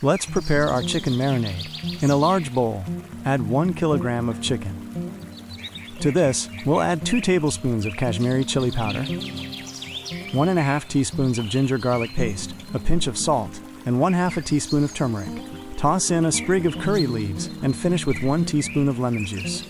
Let's prepare our chicken marinade. In a large bowl, add 1 kilogram of chicken. To this, we'll add 2 tablespoons of Kashmiri chili powder, 1½ teaspoons of ginger garlic paste, a pinch of salt, and 1/2 teaspoon of turmeric. Toss in a sprig of curry leaves and finish with 1 teaspoon of lemon juice.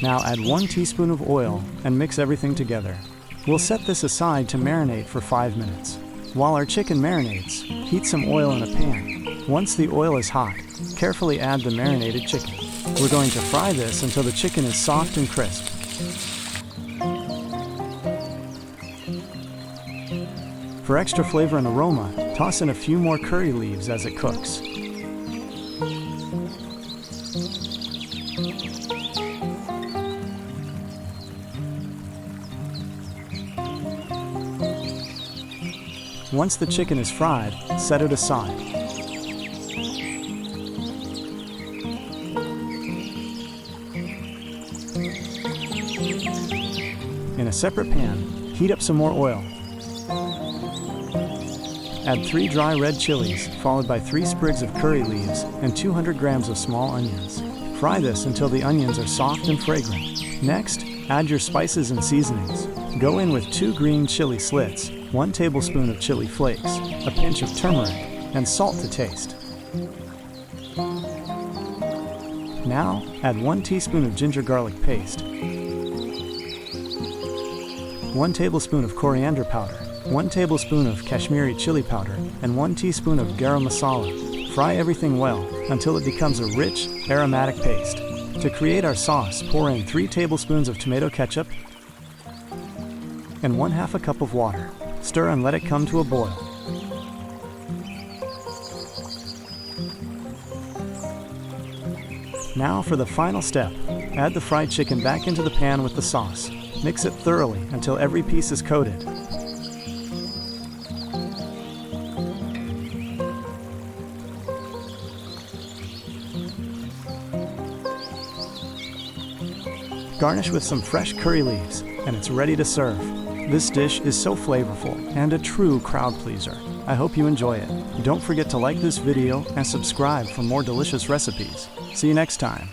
Now add 1 teaspoon of oil and mix everything together. We'll set this aside to marinate for 5 minutes. While our chicken marinates, heat some oil in a pan. Once the oil is hot, carefully add the marinated chicken. We're going to fry this until the chicken is soft and crisp. For extra flavor and aroma, toss in a few more curry leaves as it cooks. Once the chicken is fried, set it aside. In a separate pan, heat up some more oil. Add 3 dry red chilies, followed by 3 sprigs of curry leaves and 200 grams of small onions. Fry this until the onions are soft and fragrant. Next, add your spices and seasonings. Go in with 2 green chili slits, 1 tablespoon of chili flakes, a pinch of turmeric, and salt to taste. Now, add 1 teaspoon of ginger garlic paste, 1 tablespoon of coriander powder, 1 tablespoon of Kashmiri chili powder, and 1 teaspoon of garam masala. Fry everything well until it becomes a rich, aromatic paste. To create our sauce, pour in 3 tablespoons of tomato ketchup and 1/2 cup of water. Stir and let it come to a boil. Now for the final step, add the fried chicken back into the pan with the sauce. Mix it thoroughly until every piece is coated. Garnish with some fresh curry leaves, and it's ready to serve. This dish is so flavorful and a true crowd pleaser. I hope you enjoy it. Don't forget to like this video and subscribe for more delicious recipes. See you next time.